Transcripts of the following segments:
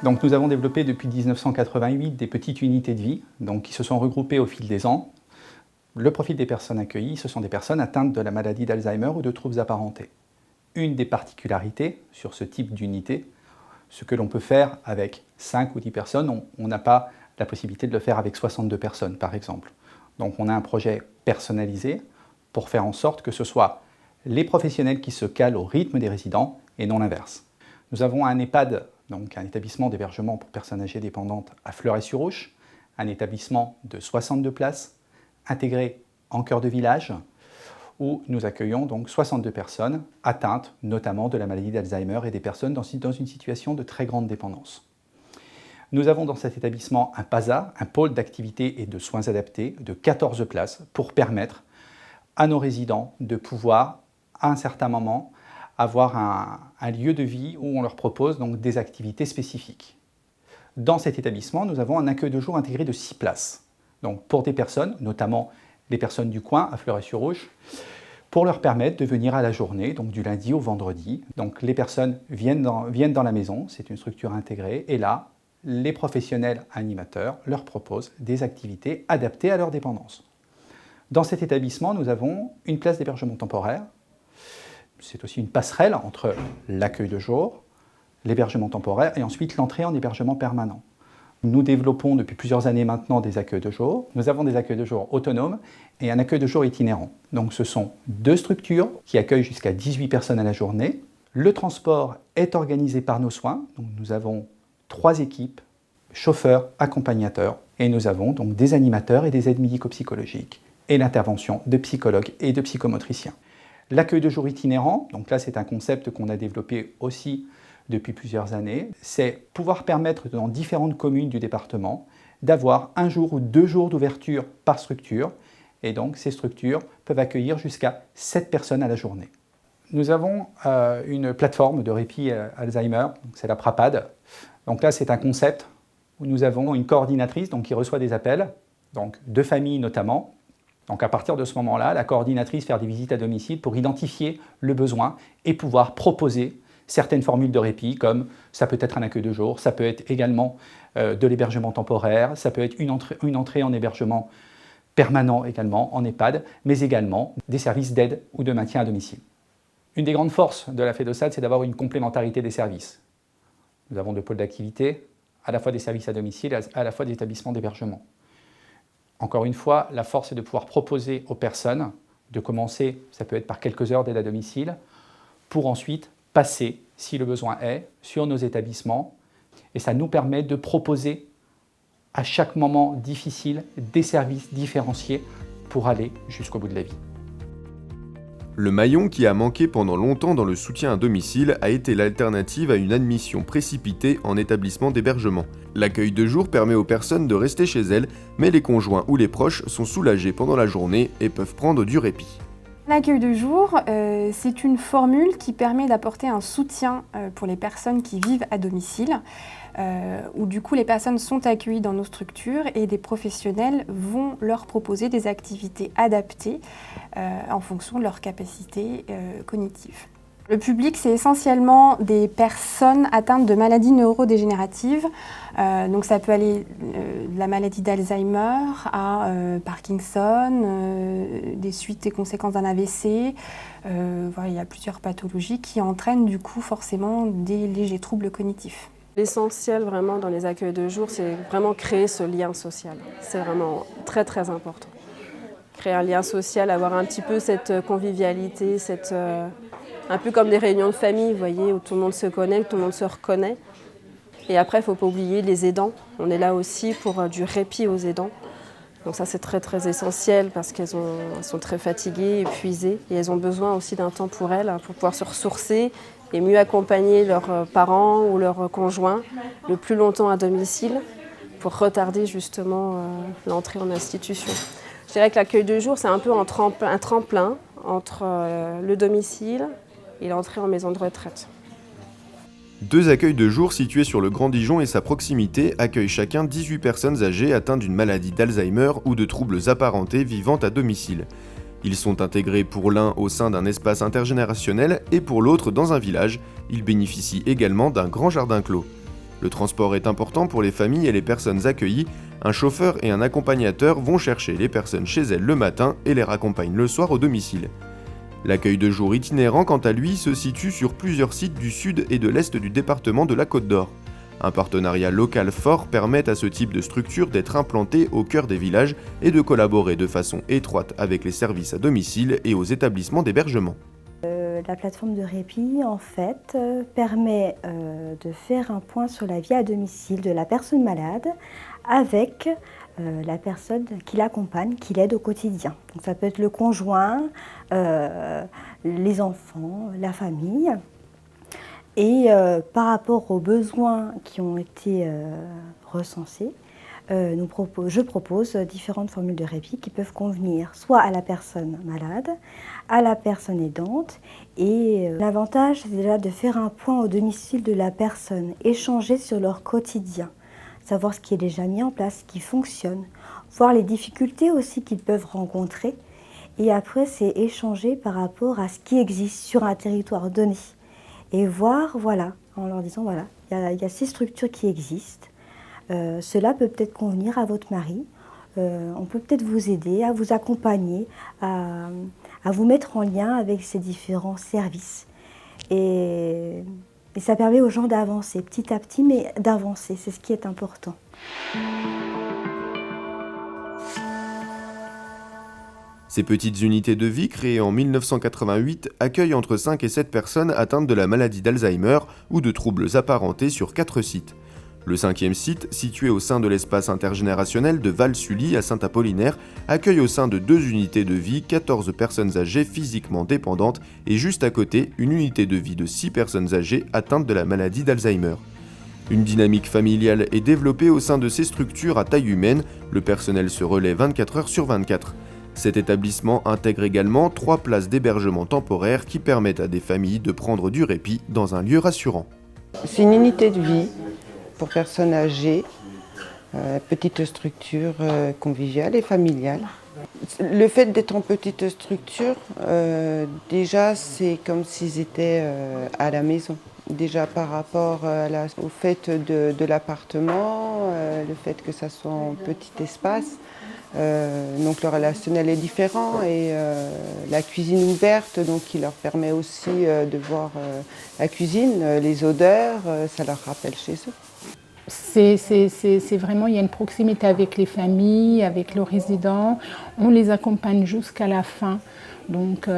Donc nous avons développé depuis 1988 des petites unités de vie qui se sont regroupées au fil des ans. Le profil des personnes accueillies, ce sont des personnes atteintes de la maladie d'Alzheimer ou de troubles apparentés. Une des particularités sur ce type d'unité, ce que l'on peut faire avec 5 ou 10 personnes, on n'a pas la possibilité de le faire avec 62 personnes par exemple. Donc on a un projet personnalisé pour faire en sorte que ce soit les professionnels qui se calent au rythme des résidents et non l'inverse. Nous avons un EHPAD, donc un établissement d'hébergement pour personnes âgées dépendantes à Fleuret-sur-Ouche, un établissement de 62 places, intégré en cœur de village, où nous accueillons donc 62 personnes atteintes notamment de la maladie d'Alzheimer et des personnes dans une situation de très grande dépendance. Nous avons dans cet établissement un PASA, un pôle d'activité et de soins adaptés de 14 places pour permettre à nos résidents de pouvoir, à un certain moment, avoir un lieu de vie où on leur propose donc des activités spécifiques. Dans cet établissement, nous avons un accueil de jour intégré de 6 places. Donc pour des personnes, notamment les personnes du coin à Fleuret-sur-Ouche, pour leur permettre de venir à la journée, donc du lundi au vendredi. Donc les personnes viennent dans la maison, c'est une structure intégrée, et là, les professionnels animateurs leur proposent des activités adaptées à leur dépendance. Dans cet établissement, nous avons une place d'hébergement temporaire. C'est aussi une passerelle entre l'accueil de jour, l'hébergement temporaire et ensuite l'entrée en hébergement permanent. Nous développons depuis plusieurs années maintenant des accueils de jour. Nous avons des accueils de jour autonomes et un accueil de jour itinérant. Donc ce sont 2 structures qui accueillent jusqu'à 18 personnes à la journée. Le transport est organisé par nos soins. Donc nous avons 3 équipes, chauffeurs, accompagnateurs, et nous avons donc des animateurs et des aides médico-psychologiques et l'intervention de psychologues et de psychomotriciens. L'accueil de jour itinérant, donc là c'est un concept qu'on a développé aussi depuis plusieurs années, c'est pouvoir permettre dans différentes communes du département d'avoir 1 jour ou 2 jours d'ouverture par structure, et donc ces structures peuvent accueillir jusqu'à 7 personnes à la journée. Nous avons une plateforme de répit Alzheimer, c'est la Prapad. Donc là c'est un concept où nous avons une coordinatrice qui reçoit des appels, de familles notamment. Donc à partir de ce moment-là, la coordinatrice fait des visites à domicile pour identifier le besoin et pouvoir proposer certaines formules de répit, comme ça peut être un accueil de jour, ça peut être également de l'hébergement temporaire, ça peut être une entrée en hébergement permanent également, en EHPAD, mais également des services d'aide ou de maintien à domicile. Une des grandes forces de la FEDOSAD, c'est d'avoir une complémentarité des services. Nous avons 2 pôles d'activité, à la fois des services à domicile et à la fois des établissements d'hébergement. Encore une fois, la force est de pouvoir proposer aux personnes de commencer, ça peut être par quelques heures d'aide à domicile, pour ensuite passer, si le besoin est, sur nos établissements. Et ça nous permet de proposer à chaque moment difficile des services différenciés pour aller jusqu'au bout de la vie. Le maillon qui a manqué pendant longtemps dans le soutien à domicile a été l'alternative à une admission précipitée en établissement d'hébergement. L'accueil de jour permet aux personnes de rester chez elles, mais les conjoints ou les proches sont soulagés pendant la journée et peuvent prendre du répit. L'accueil de jour, c'est une formule qui permet d'apporter un soutien pour les personnes qui vivent à domicile, où du coup les personnes sont accueillies dans nos structures et des professionnels vont leur proposer des activités adaptées en fonction de leurs capacités cognitives. Le public, c'est essentiellement des personnes atteintes de maladies neurodégénératives. Donc ça peut aller de la maladie d'Alzheimer à Parkinson, des suites et conséquences d'un AVC. Voilà, il y a plusieurs pathologies qui entraînent du coup forcément des légers troubles cognitifs. L'essentiel vraiment dans les accueils de jour, c'est vraiment créer ce lien social. C'est vraiment très très important. Créer un lien social, avoir un petit peu cette convivialité, un peu comme des réunions de famille, vous voyez, où tout le monde se connaît, où tout le monde se reconnaît. Et après, il ne faut pas oublier les aidants. On est là aussi pour du répit aux aidants. Donc ça, c'est très très essentiel parce qu'elles sont très fatiguées, épuisées. Et elles ont besoin aussi d'un temps pour elles, pour pouvoir se ressourcer et mieux accompagner leurs parents ou leurs conjoints le plus longtemps à domicile pour retarder justement l'entrée en institution. Je dirais que l'accueil de jour, c'est un peu un tremplin entre le domicile et l'entrée en maison de retraite. 2 accueils de jour situés sur le Grand Dijon et sa proximité accueillent chacun 18 personnes âgées atteintes d'une maladie d'Alzheimer ou de troubles apparentés vivant à domicile. Ils sont intégrés pour l'un au sein d'un espace intergénérationnel et pour l'autre dans un village. Ils bénéficient également d'un grand jardin clos. Le transport est important pour les familles et les personnes accueillies. Un chauffeur et un accompagnateur vont chercher les personnes chez elles le matin et les raccompagnent le soir au domicile. L'accueil de jour itinérant, quant à lui, se situe sur plusieurs sites du sud et de l'est du département de la Côte d'Or. Un partenariat local fort permet à ce type de structure d'être implanté au cœur des villages et de collaborer de façon étroite avec les services à domicile et aux établissements d'hébergement. La plateforme de répit, en fait, permet de faire un point sur la vie à domicile de la personne malade avec la personne qui l'accompagne, qui l'aide au quotidien. Donc, ça peut être le conjoint, les enfants, la famille. Et par rapport aux besoins qui ont été recensés, je propose différentes formules de répit qui peuvent convenir soit à la personne malade, à la personne aidante. Et l'avantage, c'est déjà de faire un point au domicile de la personne, échanger sur leur quotidien, savoir ce qui est déjà mis en place, ce qui fonctionne, voir les difficultés aussi qu'ils peuvent rencontrer. Et après, c'est échanger par rapport à ce qui existe sur un territoire donné. Et voir, voilà, en leur disant, voilà, il y a ces structures qui existent. Cela peut peut-être convenir à votre mari. On peut peut-être vous aider, à vous accompagner, à vous mettre en lien avec ces différents services. Et ça permet aux gens d'avancer petit à petit, mais d'avancer, c'est ce qui est important. Ces petites unités de vie, créées en 1988, accueillent entre 5 et 7 personnes atteintes de la maladie d'Alzheimer ou de troubles apparentés sur 4 sites. Le 5e site, situé au sein de l'espace intergénérationnel de Val-Sully à Saint-Apollinaire, accueille au sein de 2 unités de vie 14 personnes âgées physiquement dépendantes et juste à côté, une unité de vie de 6 personnes âgées atteintes de la maladie d'Alzheimer. Une dynamique familiale est développée au sein de ces structures à taille humaine, le personnel se relaie 24 heures sur 24. Cet établissement intègre également 3 places d'hébergement temporaire qui permettent à des familles de prendre du répit dans un lieu rassurant. C'est une unité de vie pour personnes âgées, petite structure conviviale et familiale. Le fait d'être en petite structure, déjà c'est comme s'ils étaient à la maison. Déjà par rapport au fait de l'appartement, le fait que ça soit en petit espace. Donc le relationnel est différent et la cuisine ouverte donc, qui leur permet aussi de voir la cuisine, les odeurs, ça leur rappelle chez eux. C'est vraiment, il y a une proximité avec les familles, avec le résident. On les accompagne jusqu'à la fin, donc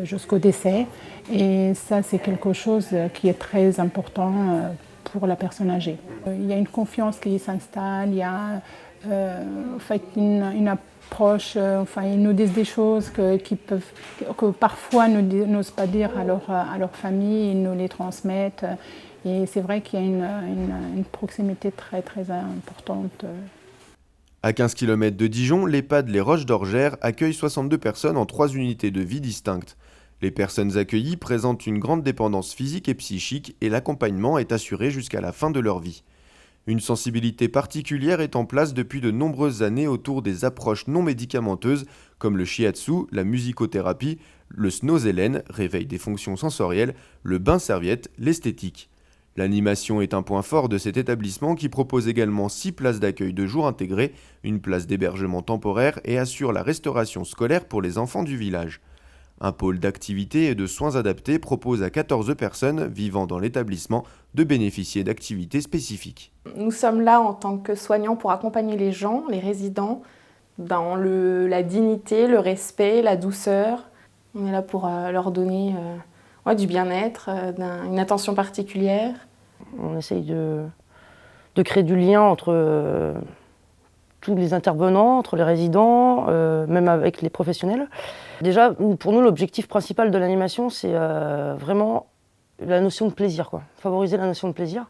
jusqu'au décès. Et ça, c'est quelque chose qui est très important pour la personne âgée. Il y a une confiance qui s'installe, il y a en fait, une approche, enfin, ils nous disent des choses que parfois nous n'osent pas dire à leur famille, ils nous les transmettent. Et c'est vrai qu'il y a une proximité très très importante. À 15 km de Dijon, l'EHPAD Les Roches d'Orgères accueille 62 personnes en 3 unités de vie distinctes. Les personnes accueillies présentent une grande dépendance physique et psychique et l'accompagnement est assuré jusqu'à la fin de leur vie. Une sensibilité particulière est en place depuis de nombreuses années autour des approches non médicamenteuses comme le shiatsu, la musicothérapie, le snozelen, réveil des fonctions sensorielles, le bain-serviette, l'esthétique. L'animation est un point fort de cet établissement qui propose également 6 places d'accueil de jour intégrées, une place d'hébergement temporaire et assure la restauration scolaire pour les enfants du village. Un pôle d'activités et de soins adaptés propose à 14 personnes vivant dans l'établissement de bénéficier d'activités spécifiques. Nous sommes là en tant que soignants pour accompagner les gens, les résidents, dans la dignité, le respect, la douceur. On est là pour leur donner du bien-être, une attention particulière. On essaye de créer du lien entre tous les intervenants, entre les résidents, même avec les professionnels. Déjà, pour nous, l'objectif principal de l'animation, c'est vraiment la notion de plaisir, quoi. Favoriser la notion de plaisir.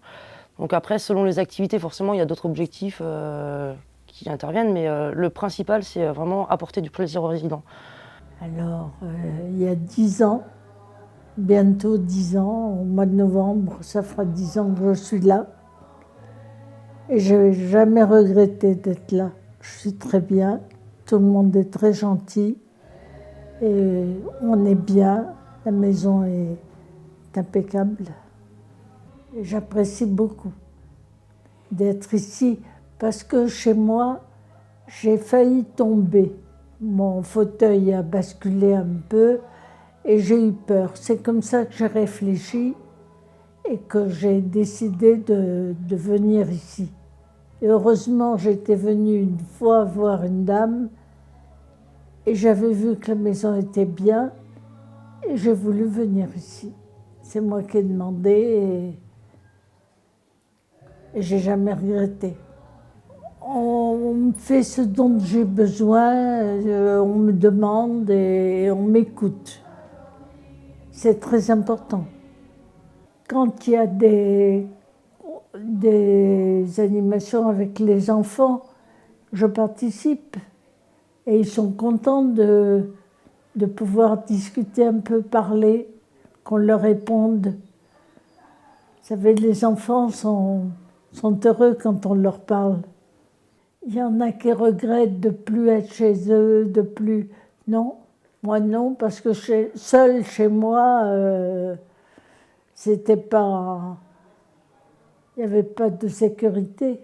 Donc après, selon les activités, forcément, il y a d'autres objectifs qui interviennent, mais le principal, c'est vraiment apporter du plaisir aux résidents. Alors, il y a 10 ans, bientôt 10 ans, au mois de novembre, ça fera 10 ans que je suis là. Et je n'ai jamais regretté d'être là. Je suis très bien, tout le monde est très gentil. Et on est bien, la maison est impeccable. Et j'apprécie beaucoup. d'être ici parce que chez moi, j'ai failli tomber. Mon fauteuil a basculé un peu et j'ai eu peur. C'est comme ça que j'ai réfléchi et que j'ai décidé de venir ici. Et heureusement, j'étais venue une fois voir une dame et j'avais vu que la maison était bien et j'ai voulu venir ici. C'est moi qui ai demandé et j'ai jamais regretté. On me fait ce dont j'ai besoin, on me demande et on m'écoute. C'est très important. Quand il y a des animations avec les enfants, je participe et ils sont contents de pouvoir discuter un peu, parler, qu'on leur réponde. Vous savez, les enfants sont heureux quand on leur parle. Il y en a qui regrettent de ne plus être chez eux, de plus... Non, moi non, parce que seul chez moi, c'était pas... Il n'y avait pas de sécurité.